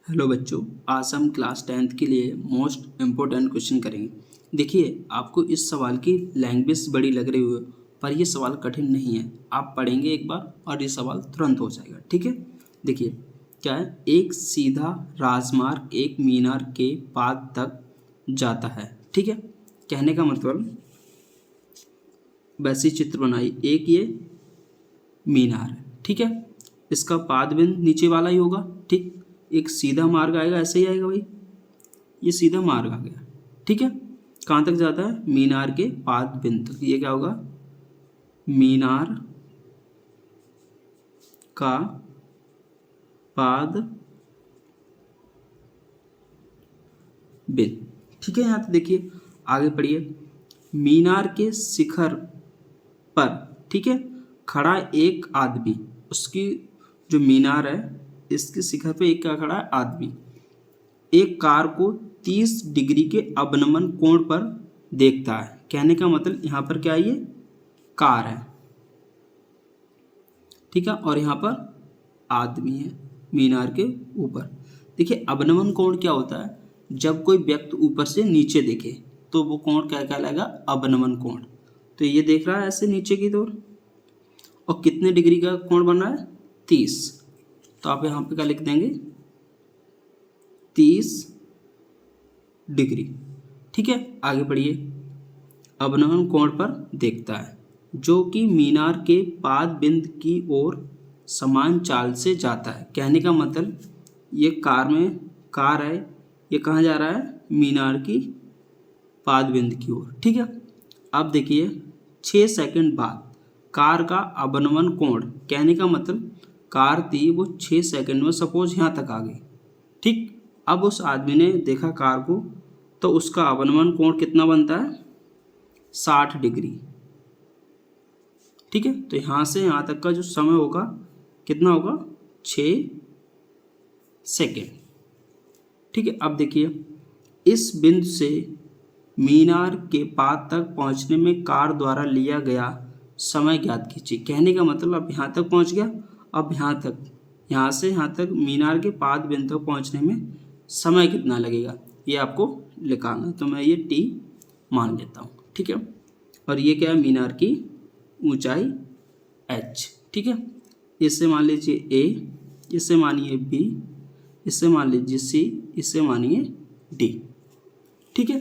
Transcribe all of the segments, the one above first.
Hello बच्चों, आज हम क्लास 10th के लिए मोस्ट इम्पोर्टेंट क्वेश्चन करेंगे। देखिए, आपको इस सवाल की लैंग्वेज बड़ी लग रही हो, पर यह सवाल कठिन नहीं है। आप पढ़ेंगे एक बार और ये सवाल तुरंत हो जाएगा। ठीक है, देखिए क्या है। एक सीधा राजमार्ग एक मीनार के पाद तक जाता है। ठीक है, कहने का मतलब वैसी चित्र बनाई, एक ये मीनार है। ठीक है, इसका पाद बिंदु नीचे वाला ही होगा। ठीक, एक सीधा मार्ग आएगा, ऐसे ही आएगा भाई, ये सीधा मार्ग आ गया। ठीक है, कहाँ तक जाता है? मीनार के पाद बिंदु तक। ये क्या होगा? मीनार का पाद बिंदु। ठीक है, यहाँ पे देखिए, आगे पढ़िए। मीनार के शिखर पर, ठीक है, खड़ा एक आदमी। उसकी जो मीनार है, इसके शिखर पे एक क्या खड़ा है? आदमी। एक कार को 30 डिग्री के अवनमन कोण पर देखता है। कहने का मतलब यहाँ पर क्या है? ये कार है। ठीक है, और यहाँ पर आदमी है मीनार के ऊपर। देखिए, अवनमन कोण क्या होता है? जब कोई व्यक्ति ऊपर से नीचे देखे तो वो कोण क्या कहलाएगा? अवनमन कोण। तो ये देख रहा है ऐसे नीचे की ओर, और कितने डिग्री का कोण बन रहा है? 30। तो आप यहाँ पे क्या लिख देंगे? 30 डिग्री। ठीक है, आगे बढ़िए। अवनमन कोण पर देखता है, जो कि मीनार के पाद बिंद की ओर समान चाल से जाता है। कहने का मतलब ये कार है, ये कहाँ जा रहा है? मीनार की पाद बिंद की ओर। ठीक है, अब देखिए 6 सेकंड बाद कार का अवनमन कोण। कहने का मतलब कार थी, वो 6 सेकंड में सपोज यहाँ तक आ गई। ठीक, अब उस आदमी ने देखा कार को, तो उसका अवनमन कोण कितना बनता है? 60 डिग्री। ठीक है, तो यहाँ से यहाँ तक का जो समय होगा कितना होगा? 6 सेकेंड। ठीक है, अब देखिए, इस बिंदु से मीनार के पाद तक पहुँचने में कार द्वारा लिया गया समय ज्ञात कीजिए। कहने का मतलब अब यहाँ तक पहुँच गया, अब यहाँ तक, यहाँ से यहाँ तक मीनार के पाद बिंदु तक पहुँचने में समय कितना लगेगा, ये आपको लिखाना। तो मैं ये टी मान लेता हूँ। ठीक है, और ये क्या है? मीनार की ऊंचाई h। ठीक है, इससे मान लीजिए a, इससे मानिए b, इससे मान लीजिए c, इससे मानिए d। ठीक है,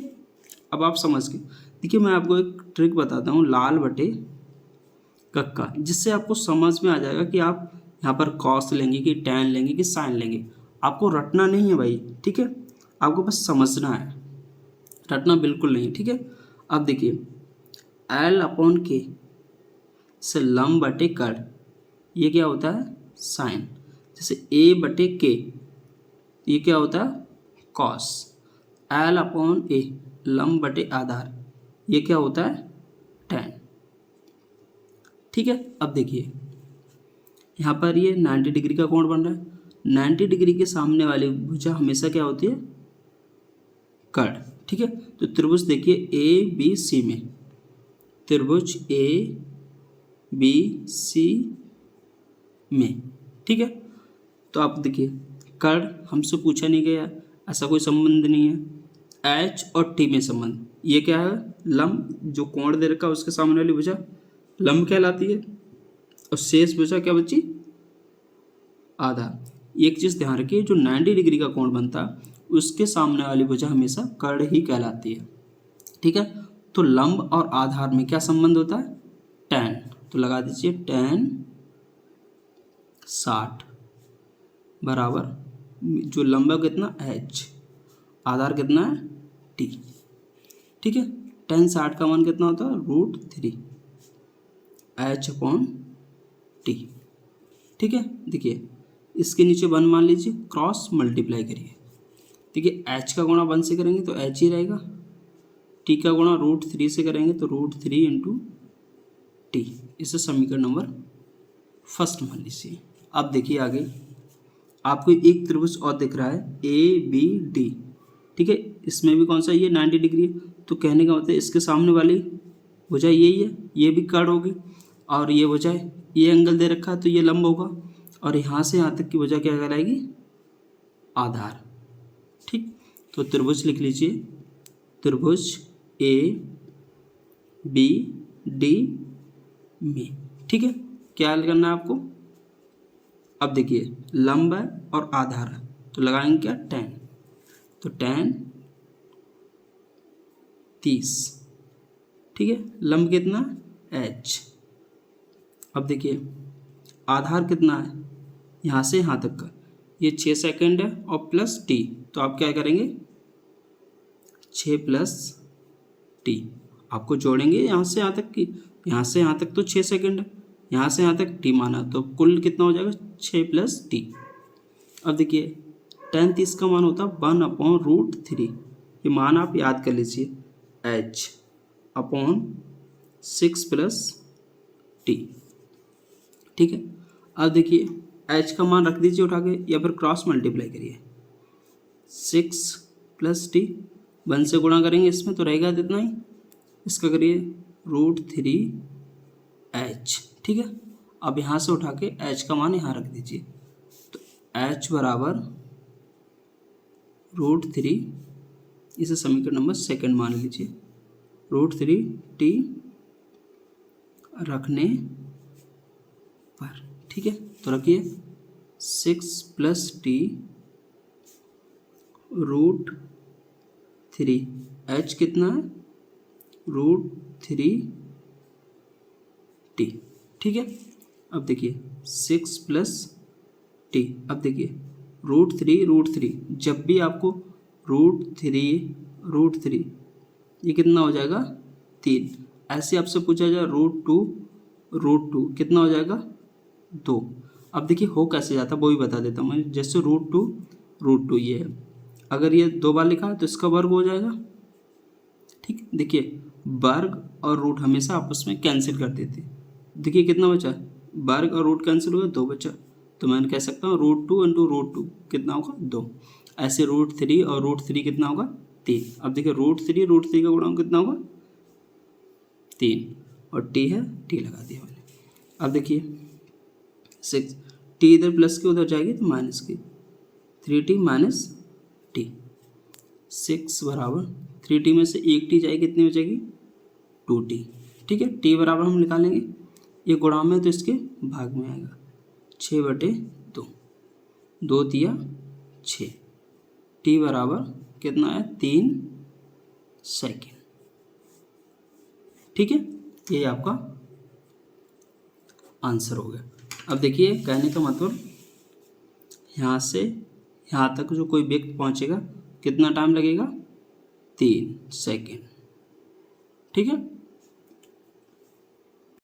अब आप समझ गए। देखिए, मैं आपको एक ट्रिक बताता हूँ, लाल बटे कक्का, जिससे आपको समझ में आ जाएगा कि आप यहाँ पर कॉस लेंगे कि टैन लेंगे कि साइन लेंगे। आपको रटना नहीं है भाई। ठीक है, आपको बस समझना है, रटना बिल्कुल नहीं। ठीक है, अब देखिए, L/K से लम बटे कड़, ये क्या होता है? साइन। जैसे A/K, ये क्या होता है? कॉस। L/A लम बटे आधार, ये क्या होता है? टैन। ठीक है, अब देखिए, यहाँ पर ये 90 डिग्री का कोण बन रहा है। 90 डिग्री के सामने वाली भुजा हमेशा क्या होती है? कड़। ठीक है, तो त्रिभुज देखिए ABC में, त्रिभुज ABC में। ठीक है, तो आप देखिए, कड़ हमसे पूछा नहीं गया, ऐसा कोई संबंध नहीं है। H और T में संबंध, ये क्या है? लंब, जो कोण दे रखा है उसके सामने वाली भुजा लंब कहलाती है, और शेष भुजा क्या बची? आधार। एक चीज़ ध्यान रखिए, जो 90 डिग्री का कोण बनता है उसके सामने वाली भुजा हमेशा कड़ ही कहलाती है। ठीक है, तो लंब और आधार में क्या संबंध होता है? टैन। तो लगा दीजिए टैन 60 बराबर, जो लंब है कितना? H, आधार कितना है? T। ठीक है, टैन 60 का मान कितना होता है? √3 H/T। ठीक है, देखिए, इसके नीचे 1 मान लीजिए, क्रॉस मल्टीप्लाई करिए। देखिए, H का गुणा 1 से करेंगे तो H ही रहेगा, T का गुणा √3 से करेंगे तो √3 × T। इसे समीकरण नंबर फर्स्ट मान लीजिए। अब देखिए आगे, आपको एक त्रिभुज और दिख रहा है ABD। ठीक है, इसमें भी कौन सा? ये 90 डिग्री है। तो कहने का मतलब इसके सामने वाली भुजा यही है, ये भी कड़ होगी, और ये भुजा ये एंगल दे रखा है तो ये लंब होगा, और यहाँ से यहाँ तक की भुजा क्या कहलाएगी? आधार। ठीक, तो त्रिभुज लिख लीजिए, त्रिभुज ए बी डी में। ठीक है, क्या करना है आपको, अब देखिए लंब है और आधार है तो लगाएंगे क्या, tan। तो tan 30। ठीक है, लंब कितना, h। अब देखिए आधार कितना है, यहाँ से यहाँ तक का ये 6 सेकेंड है और प्लस t, तो आप क्या करेंगे 6 प्लस t, आपको जोड़ेंगे यहाँ से यहाँ तक की, यहाँ से यहाँ तक तो 6 सेकेंड है, यहाँ से यहाँ तक t माना, तो कुल कितना हो जाएगा 6 प्लस t। अब देखिए tan 30 का मान होता है 1/√3, ये मान आप याद कर लीजिए, h अपॉन 6 प्लस t। ठीक है, अब देखिए h का मान रख दीजिए उठा के या फिर क्रॉस मल्टीप्लाई करिए, 6 प्लस t 1 से गुणा करेंगे इसमें तो रहेगा इतना ही, इसका करिए √3h। ठीक है, अब यहाँ से उठा के h का मान यहाँ रख दीजिए, तो h बराबर √3, इसे समीकरण नंबर 2 मान लीजिए, √3t रखने पर। ठीक है, तो रखिए 6 प्लस t √3, h कितना है √3t। ठीक है, अब देखिए 6 प्लस t, अब देखिए √3 जब भी आपको √3 ये कितना हो जाएगा 3, ऐसे आपसे पूछा जाए √2 कितना हो जाएगा 2। अब देखिए हो कैसे जाता है वो भी बता देता हूँ मैं, जैसे √2 ये है, अगर ये 2 बार लिखा है तो इसका वर्ग हो जाएगा। ठीक, देखिए वर्ग और रूट हमेशा आपस में कैंसिल कर देते हैं, देखिए कितना बचा, वर्ग और रूट कैंसिल हो गया 2 बचा, तो मैं कह सकता हूँ √2 इंटू √2 कितना होगा 2, ऐसे √3 और √3 कितना होगा 3। अब देखिए √3 का गुणा कितना होगा 3, और t है t लगा दिया मैंने। अब देखिए 6 t इधर प्लस की उधर जाएगी तो माइनस की, 3t माइनस t, 6 बराबर 3t में से एक t जाएगी कितनी बचेगी 2t। ठीक है, t बराबर हम निकालेंगे, ये गुणा में तो इसके भाग में आएगा 6/2, 2 दिया 6, t बराबर कितना है 3 सेकेंड। ठीक है, ये आपका आंसर हो गया। अब देखिए कहने का मतलब यहाँ से यहाँ तक जो कोई व्यक्ति पहुँचेगा कितना टाइम लगेगा 3 सेकेंड। ठीक है।